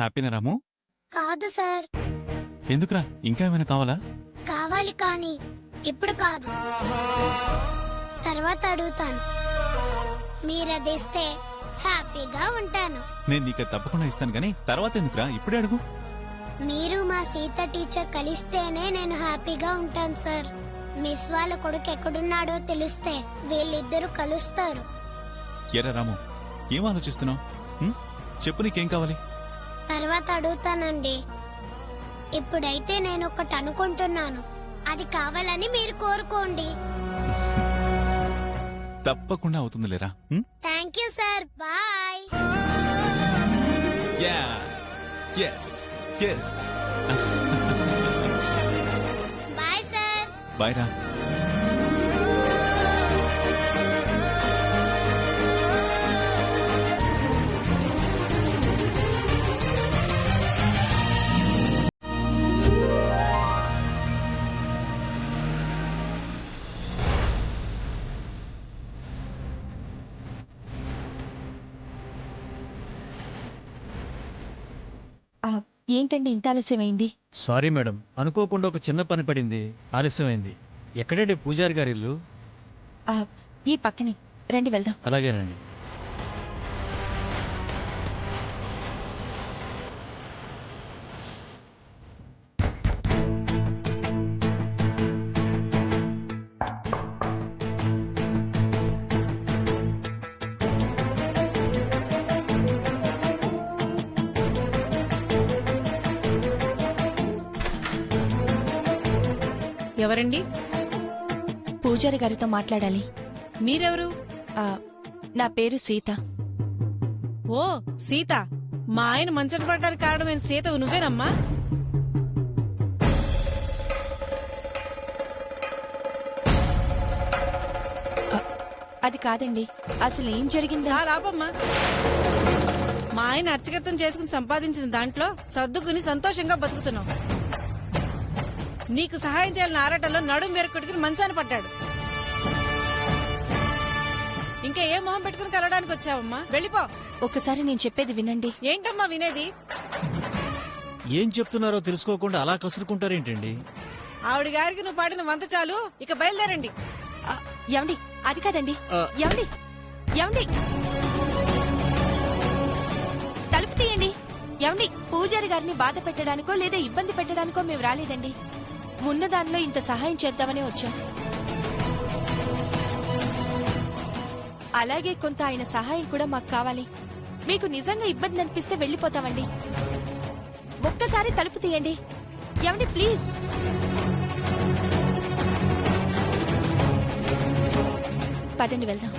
హ్యాపీనా రాము? కాదు సార్. ఎందుకురా? ఇంకా ఏమైనా కావాలా? కావాలి కానీ ఇప్పుడు కాదు. తర్వాత అడుగుతాను. మీరదిస్తే హ్యాపీగా ఉంటాను. నేను నీకు తప్పకుండా ఇస్తాను గానీ తర్వాత ఎందుకురా? ఇప్పుడే అడుగు. మీరు మా సీత టీచర్ కలిస్తేనే నేను హ్యాపీగా ఉంటాను సార్. మిస్ వాళ్ళ కొడుకు ఎక్కడున్నాడో తెలిస్తే వీళ్ళిద్దరూ కలుస్తారు. ఎరా రాము, ఏం ఆలోచిస్తున్నావు? చెప్పు, నీకేం కావాలి? తర్వాత అడుగుతానండి. ఇప్పుడైతే నేను ఒకటి అనుకుంటున్నాను. అది కావాలని మీరు కోరుకోండి. తప్పకుండా అవుతుంది లేరా. Thank you sir. Bye. Bye sir. Bye రా. ఏంటండి ఇంత ఆలస్యమైంది? సారీ మేడం, అనుకోకుండా ఒక చిన్న పని పడింది, ఆలస్యమైంది. ఎక్కడండి పూజారి గారి ఇల్లు? ఈ పక్కనే, రండి వెళ్దాం. అలాగేనండి. ఎవరండి? పూజారి గారితో మాట్లాడాలి. మీరెవరు? నా పేరు సీత. ఓ సీత, మా ఆయన మంచం పడడానికి కారణమైన సీతవు నువ్వేనమ్మా? అది కాదండి, అసలు ఏం జరిగిందో. చాలా ఆపమ్మా. మా ఆయన అర్చకత్వం చేసుకుని సంపాదించిన దాంట్లో సర్దుకుని సంతోషంగా బతుకుతున్నావు. నీకు సహాయం చేయాలని ఆరాటంలో నడుం వేరొకటికి మంచాన పడ్డాడు. ఇంకా ఏ మొహం పెట్టుకుని కలవడానికి వచ్చావమ్మా? వెళ్ళిపో. ఒక్కసారి నేను చెప్పేది వినండి. ఏంటమ్మా వినేది? ఏం చెప్తున్నారో తెలుసుకోకుండా అలా కసురుకుంటారేంటండి? ఆవిడ గారికి నువ్వు పాడిన వంత చాలు, ఇక బయలుదేరండి. ఏమండి, అది కాదండి. ఏమండి, ఏమండి, తలుపు తీయండి. ఏమండి, పూజారి గారిని బాధ పెట్టడానికో లేదా ఇబ్బంది పెట్టడానికో మేము రాలేదండి. ఉన్న దానిలో ఇంత సహాయం చేద్దామని వచ్చాం. అలాగే కొంత ఆయన సహాయం కూడా మాకు కావాలి. మీకు నిజంగా ఇబ్బంది అనిపిస్తే వెళ్ళిపోతామండి. ఒక్కసారి తలుపు తీయండి. ఏమండి, ప్లీజ్. పదండి వెళ్దాం.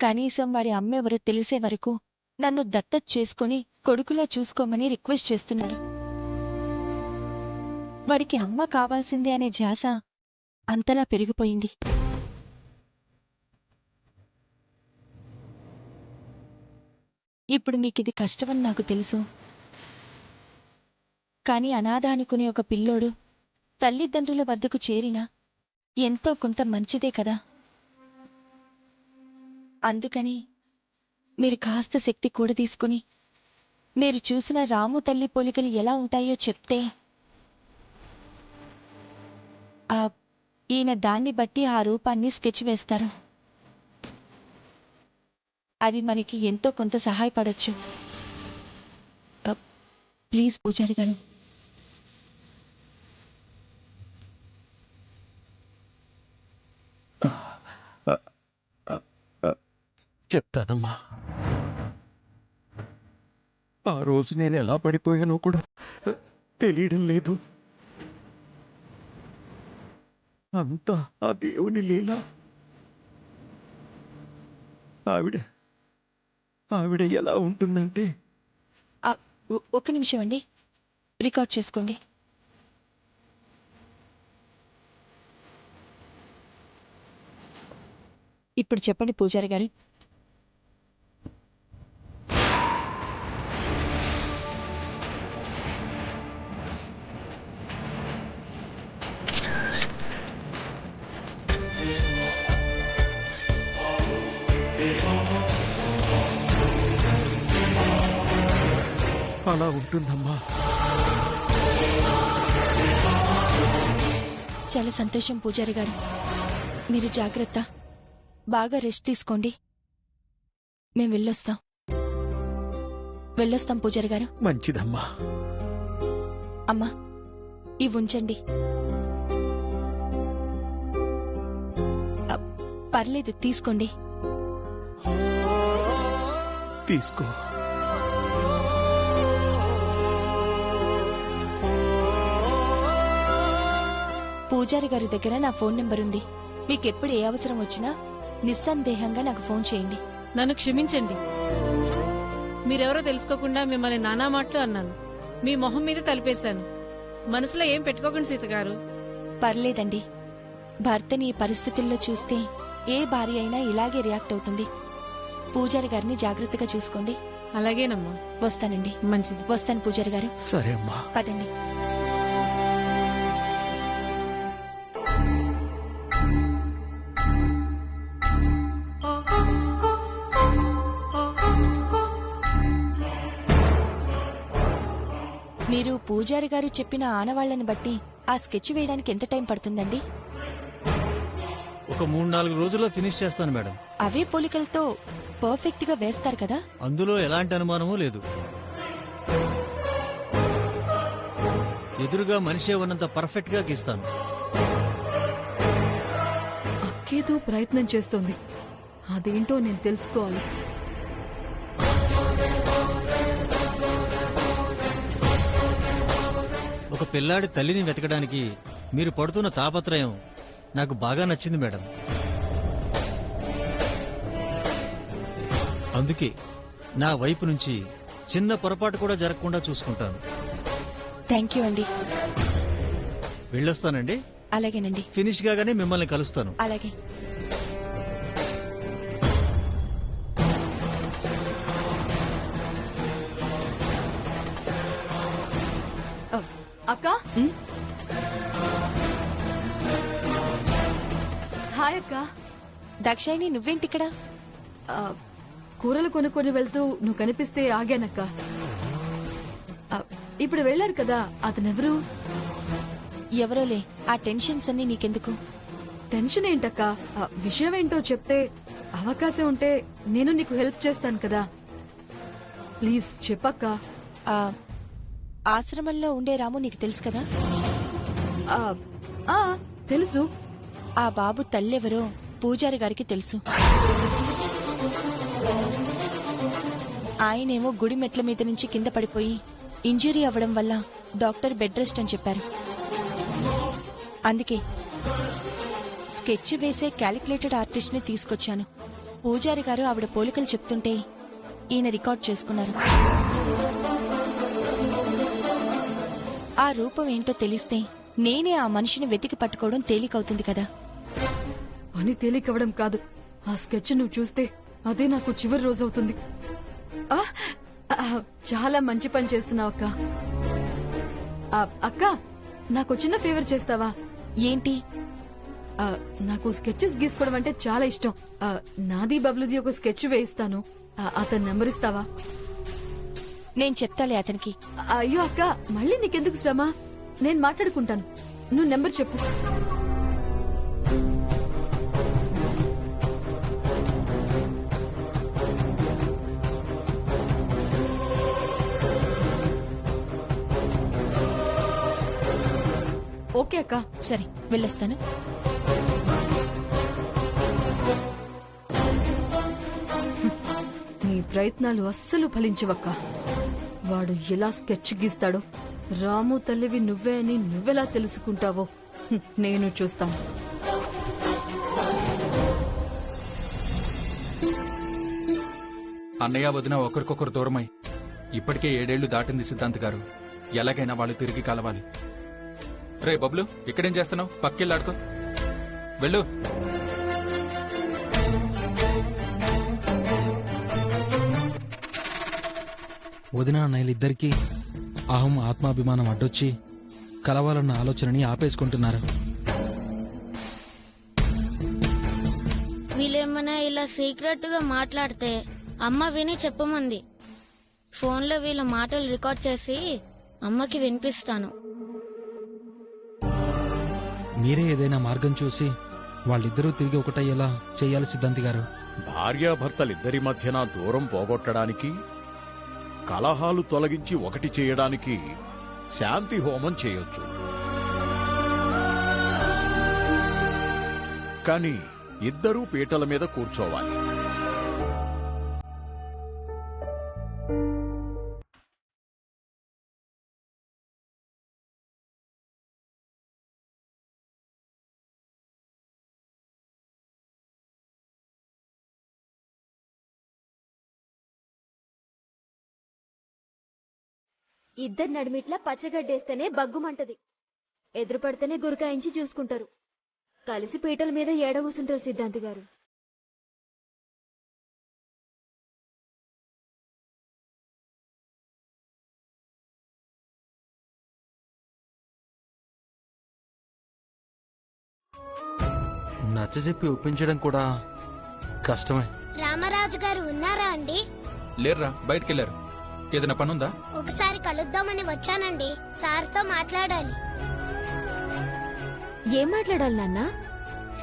కనీసం వాడి అమ్మెవరో తెలిసే వరకు నన్ను దత్తత చేసుకుని కొడుకులా చూసుకోమని రిక్వెస్ట్ చేస్తున్నాడు. వాడికి అమ్మ కావాల్సిందే అనే ధ్యాస అంతలా పెరిగిపోయింది. ఇప్పుడు మీకిది కష్టమని నాకు తెలుసు. కాని అనాథ అనుకునే ఒక పిల్లోడు తల్లిదండ్రుల వద్దకు చేరినా ఎంతో కొంత మంచిదే కదా. అందుకని మీరు కాస్త శక్తి కూడా తీసుకుని మీరు చూసిన రాము తల్లి పోలికలు ఎలా ఉంటాయో చెప్తే ఈయన దాన్ని బట్టి ఆ రూపాన్ని స్కెచ్ వేస్తారు. అది మనకి ఎంతో కొంత సహాయపడొచ్చు. ప్లీజ్ పూజారి గారు. చెప్తానమ్మా. ఆ రోజు నేను ఎలా పడిపోయానో కూడా తెలియడం లేదు. అంతా ఆ దేవుని లీల. ఆవిడ ఎలా ఉంటుందంటే, ఒక్క నిమిషం అండి, రికార్డ్ చేసుకోండి. ఇప్పుడు చెప్పండి పూజారి గారు. అలా ఉంటుందమ్మా. చాలా సంతోషం పూజారి గారు. మీరు జాగ్రత్త, బాగా రెస్ట్ తీసుకోండి. మేం వెళ్ళొస్తాం పూజారి గారు. మంచిదమ్మా. అమ్మా, ఇవి ఉంచండి. పర్లేదు, తీసుకోండి. తీసుకో. పూజారి గారి దగ్గర నా ఫోన్ నెంబర్ ఉంది. మీకెప్పుడు ఏ అవసరం వచ్చినా నిస్సందేహంగా నాకు ఫోన్ చేయండి. నన్ను క్షమించండి. మీరెవరో తెలుసుకోకుండా మిమ్మల్ని నానా మాటలు అన్నాను. మీ మొహం మీద తలిపేశాను. మనసులో ఏం పెట్టుకోకండి సీతగారు. పర్లేదండి. భర్తని ఈ పరిస్థితుల్లో చూస్తే ఏ భార్య అయినా ఇలాగే రియాక్ట్ అవుతుంది. పూజారి గారిని జాగ్రత్తగా చూసుకోండి. అలాగేనమ్మా. వస్తానండి. మంచిది. వస్తాను పూజారి గారు. సరే అమ్మా. పదండి. మీరు పూజారి గారు చెప్పిన ఆనవాళ్లను బట్టి ఆ స్కెచ్ వేయడానికి ఎంత టైం పడుతుందండి? ఒక 3-4 రోజుల్లో ఫినిష్ చేస్తాను మేడం. అవే పోలికలతో పర్ఫెక్ట్ గా వేస్తారు కదా? అందులో ఎలాంటి అనుమానమూ లేదు. ఎదురుగా మనిషే ఉన్నంత పర్ఫెక్ట్ గా గీస్తాను. అక్కేదో ప్రయత్నం చేస్తోంది. అదేంటో నేను తెలుసుకోవాలి. ఒక పిల్లాడి తల్లిని వెతకడానికి మీరు పడుతున్న తాపత్రయం నాకు బాగా నచ్చింది మేడం. అందుకే నా వైపు నుంచి చిన్న పొరపాటు కూడా జరగకుండా చూసుకుంటాను. థ్యాంక్ యూ అండి. వెళ్ళొస్తానండి. అలాగేనండి. ఫినిష్ కాగానే మిమ్మల్ని కలుస్తాను. అలాగే. అక్క. హాయ్ అక్క. దాక్షాయిని, నువ్వేంటిక్కడ? కూరలు కొనుక్కొని వెళ్తూ నువ్వు కనిపిస్తే ఆగానక్క. ఇప్పుడు వెళ్లారు కదా, అతనెవరు? ఎవరోలే. ఆ టెన్షన్స్ అన్ని నీకెందుకు? టెన్షన్ ఏంటక్క? విషయం ఏంటో చెప్తే అవకాశం ఉంటే నేను నీకు హెల్ప్ చేస్తాను కదా. ప్లీజ్ చెప్పక్క. ఆశ్రమంలో ఉండే రాము నీకు తెలుసు కదా? తెలుసు. ఆ బాబు తల్లెవరో పూజారి గారికి తెలుసు. ఆయనేమో గుడి మెట్ల మీద నుంచి కింద పడిపోయి ఇంజురీ అవ్వడం వల్ల డాక్టర్ బెడ్ రెస్ట్ అని చెప్పారు. అందుకే స్కెచ్ వేసే క్యాలిక్యులేటెడ్ ఆర్టిస్ట్ ని తీసుకొచ్చాను. పూజారి గారు ఆవిడ పోలికలు చెప్తుంటే ఈయన రికార్డ్ చేసుకున్నారు. ఆ రూపం ఏంటో తెలిస్తే నేనే ఆ మనిషిని వెతికి పట్టుకోవడం తేలికవుతుంది కదా. పని తేలికవడం కాదు, ఆ స్కెచ్ నువ్వు చూస్తే అదే నాకు చివరి రోజు అవుతుంది. ఆ, ఆ, చాలా మంచి పని చేస్తున్నావు అక్క. అక్క, నాకు చిన్న ఫేవర్ చేస్తావా? ఏంటి? నాకు స్కెచెస్ గీసుకోవడం అంటే చాలా ఇష్టం. నాది బబ్లుది ఒక స్కెచ్ వేయిస్తాను. అతని నెంబర్ ఇస్తావా? నేను చెప్తాలే అతనికి. అయ్యో అక్క, మళ్ళీ నీకెందుకు శ్రమ? నేను మాట్లాడుకుంటాను. నువ్వు నెంబర్ చెప్పు. ఓకే అక్క. సరే, వెళ్ళొస్తాను. నీ ప్రయత్నాలు అస్సలు ఫలించవక్క. వాడు ఎలా స్కెచ్ గీస్తాడో, రాము తల్లివి నువ్వే అని నువ్వెలా తెలుసుకుంటావో నేను చూస్తాను. అన్నయ్య వదిన ఒకరికొకరు దూరమై ఇప్పటికే 7 ఏళ్లు దాటింది సిద్ధాంత్ గారు. ఎలాగైనా వాళ్ళు తిరిగి కలవాలి. రే బబ్లు, ఇక్కడేం చేస్తున్నావు? పక్కెళ్ళి ఆడుకో. వెళ్ళు. వదిన అన్నయ్యలిద్దరికీ అహం ఆత్మాభిమానం అడ్డొచ్చి కలవాలన్న ఆలోచనని ఆపేసుకుంటున్నారు. వీళ్ళేమన్నా ఇలా సీక్రెట్ గా మాట్లాడితే అమ్మ విని చెప్పమంది. ఫోన్లో వీళ్ళ మాటలు రికార్డ్ చేసి అమ్మకి వినిపిస్తాను. మీరే ఏదైనా మార్గం చూసి వాళ్ళిద్దరూ తిరిగి ఒకటయ్యేలా చెయ్యాలి సిద్ధాంతి గారు. భార్యాభర్తలిద్దరి మధ్యన దూరం పోగొట్టడానికి, కలహాలు తొలగించి ఒకటి చేయడానికి శాంతి హోమం చేయొచ్చు. కాని ఇద్దరూ పీటల మీద కూర్చోవాలి. ఇద్దరు నడిమిట్లా పచ్చగడ్డేస్తేనే బగ్గుమంటది. ఎదురుపడితేనే గురకాయించి చూసుకుంటారు. కలిసి పీటల మీద ఏడ కూసుంటారు సిద్ధాంతి గారు. నచ్చజెప్పి ఒప్పించడం కూడా కష్టమే. రామరాజు గారు ఉన్నారా అండి? లేర్రా, బయటికెళ్లారు. ఏదైనా పనుందా? ఒకసారి కలుద్దామని వచ్చానండి. సార్తో మాట్లాడాలి. ఏం మాట్లాడాలి నాన్నా?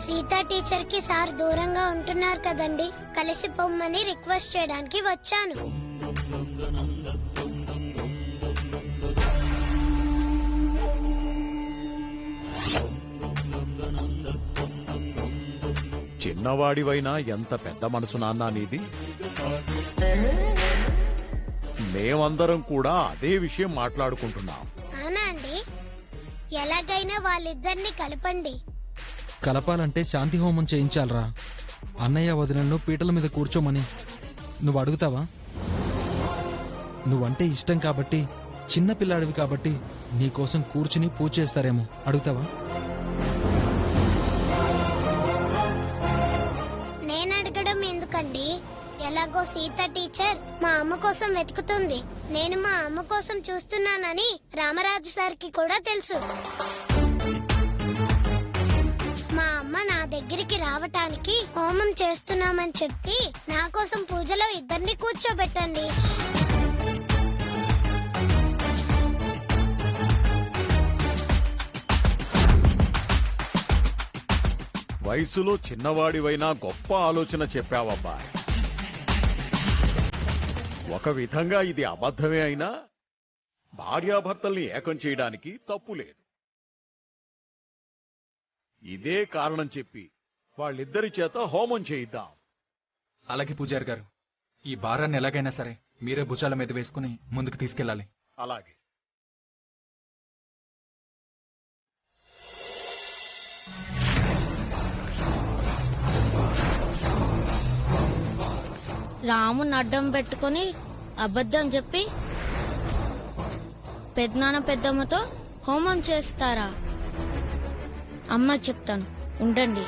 సీతా టీచర్ కి సార్ దూరంగా ఉంటున్నారు కదండి, కలిసి పొమ్మని రిక్వెస్ట్ చేయడానికి వచ్చాను. చిన్నవాడివైనా ఎంత పెద్ద మనసు నాన్నా నీది. మేమందరం కూడా అదే విషయం మాట్లాడుకుంటున్నాం. అవునా అండి? ఎలాగైనా వాళ్ళిద్దరిని కలపండి. కలపాలంటే శాంతి హోమం చేయించాలరా. అన్నయ్య వదినను పీటల మీద కూర్చోమని నువ్వు అడుగుతావా? నువ్వంటే ఇష్టం కాబట్టి, చిన్న పిల్లాడివి కాబట్టి నీకోసం కూర్చుని పూజ చేస్తారేమో. అడుగుతావా? నేను అడగడం ఎందుకండి? ఎలాగో సీత టీచర్ మా అమ్మ కోసం వెతుకుతుంది. నేను మా అమ్మ కోసం చూస్తున్నానని రామరాజు సార్కి కూడా తెలుసు. మా అమ్మ నా దగ్గరికి రావటానికి హోమం చేస్తున్నామని చెప్పి నా కోసం పూజలో ఇద్దరిని కూర్చోబెట్టండి. వయసులో చిన్నవాడివైనా గొప్ప ఆలోచన చెప్పావబ్బా. ఒక విధంగా ఇది అబద్ధమే అయినా భార్యాభర్తల్ని ఏకం చేయడానికి తప్పు లేదు. ఇదే కారణం చెప్పి వాళ్ళిద్దరి చేత హోమం చేయిద్దాం. అలాగే పూజారి గారు, ఈ భారాన్ని ఎలాగైనా సరే మీరే భుజాల మీద వేసుకుని ముందుకు తీసుకెళ్ళాలి. అలాగే. రాముని అడ్డం పెట్టుకొని అబద్ధం చెప్పి పెద్దనాన్న పెద్దమ్మతో హోమం చేస్తారా? అమ్మ చెప్తాను, ఉండండి.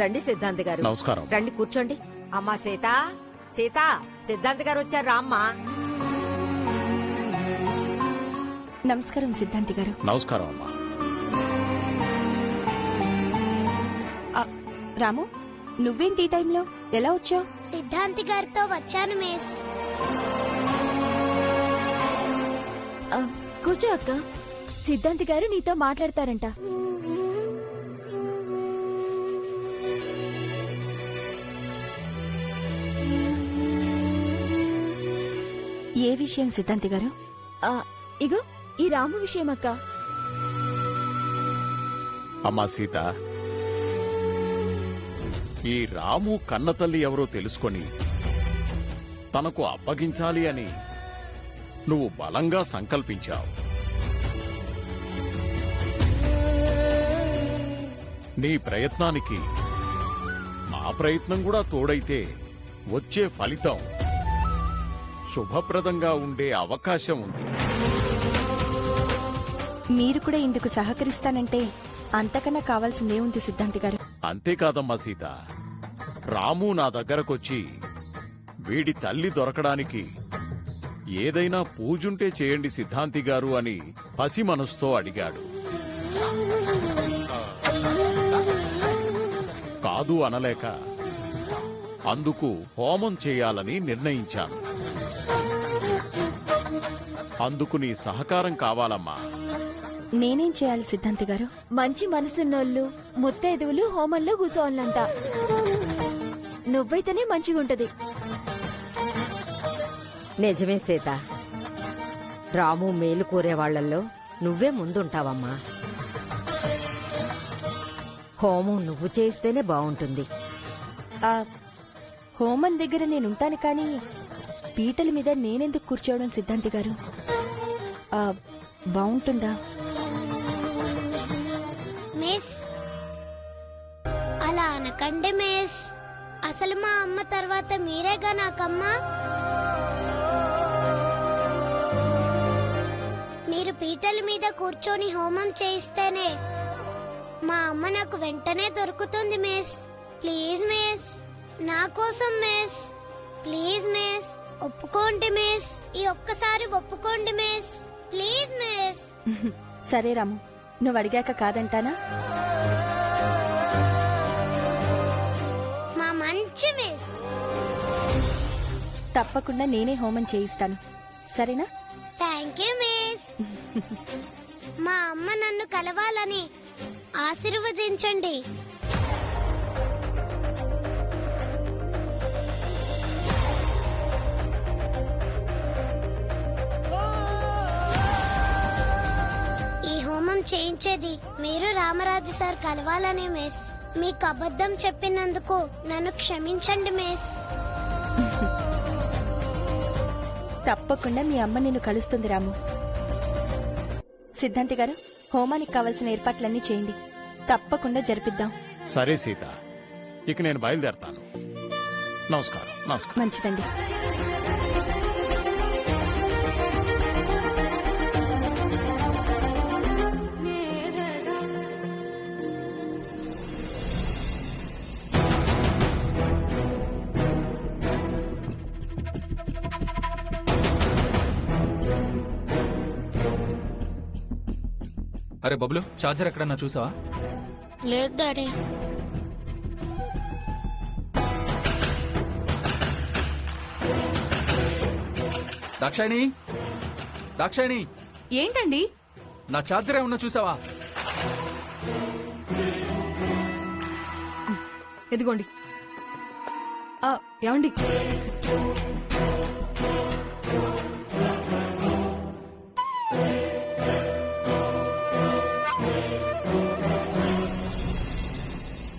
రండి సిద్ధాంత్ గారు. నమస్కారం. రండి కూర్చోండి. అమ్మా సీత, సీత, సిద్ధాంత్ గారు వచ్చారు, రామ్మా. నమస్కారం సిద్ధాంతి గారు. నమస్కారం అమ్మా. రాము, నువ్వేంటి ఈ టైంలో ఎలా వచ్చావు? సిద్ధాంతి గారితో వచ్చాను మిస్. కూర్చో అక్క, సిద్ధాంత్ గారు నీతో మాట్లాడతారంట. ఏ విషయం సిద్ధాంతి గారు? ఇగో ఈ రాము విషయం అక్క. అమ్మా సీత, ఈ రాము కన్నతల్లి ఎవరో తెలుసుకొని తనకు అప్పగించాలి అని నువ్వు బలంగా సంకల్పించావు. నీ ప్రయత్నానికి మా ప్రయత్నం కూడా తోడైతే వచ్చే ఫలితం శుభప్రదంగా ఉండే అవకాశం ఉంది. మీరు కూడా ఇందుకు సహకరిస్తానంటే అంతకన్నా కావాల్సిందేముంది సిద్ధాంతి గారు? అంతేకాదమ్మా సీత, రాము నా దగ్గరకొచ్చి వీడి తల్లి దొరకడానికి ఏదైనా పూజుంటే చేయండి సిద్ధాంతి గారు అని పసి మనసుతో అడిగాడు. కాదు అనలేక అందుకు హోమం చేయాలని నిర్ణయించాను. అందుకు నీ సహకారం కావాలమ్మా. నేనేం చేయాలి సిద్ధాంతి గారు? మంచి మనసున్నోళ్ళు ముత్తైదువులు హోమంలో కూసోవాలంట. నువ్వైతేనే మంచిగుంటది. నిజమే సీత, రాము మేలు కోరే వాళ్లల్లో నువ్వే ముందుంటావమ్మా. హోమం నువ్వు చేస్తేనే బాగుంటుంది. హోమం దగ్గర నేనుంటాను కానీ పీటల మీద నేనెందుకు కూర్చోవడం సిద్ధాంతి గారు? బాగుంటుందా? మిస్, అలా అనకండి మిస్. అసలు మా అమ్మ తర్వాత మీరేగా నాకమ్మా. మీరు పీటల మీద కూర్చొని హోమం చేయిస్తేనే మా అమ్మ నాకు వెంటనే దొరుకుతుంది మిస్. ప్లీజ్ మిస్, నా కోసం మిస్. ప్లీజ్ మిస్, ఒప్పుకోండి మిస్. ఈ ఒక్కసారి ఒప్పుకోండి మిస్. Please miss. సరే రాము, నువ్వు అడిగాక కాదంటానా? మా మంచి మిస్. తప్పకుండా నేనే హోమం చేయిస్తాను, సరేనా? Thank you miss. మా అమ్మ నన్ను కలవాలని ఆశీర్వదించండి. ఈ హోమం చేయించేది మీరు రామరాజు సార్ కలవాలని మిస్. మీకు అబద్ధం చెప్పినందుకు నన్ను క్షమించండి మిస్. తప్పకుండా మీ అమ్మ నిన్ను కలుస్తుంది రాము. సిద్ధాంతి గారు, హోమానికి కావలసిన ఏర్పాట్లన్నీ చేయండి. తప్పకుండా జరిపిద్దాం. సరే సీత, ఇక నేను బయలుదేరతాను. నమస్కారం. నమస్కారం. మంచిదండి. అరే బబ్లు, చార్జర్ ఎక్కడన్నా చూసావా? లేదు డాడీ. దాక్షాయణి, దాక్షాయణి, ఏంటండి? నా చార్జర్ ఏమన్నా చూసావా? ఎదిగోండి. ఏమండి?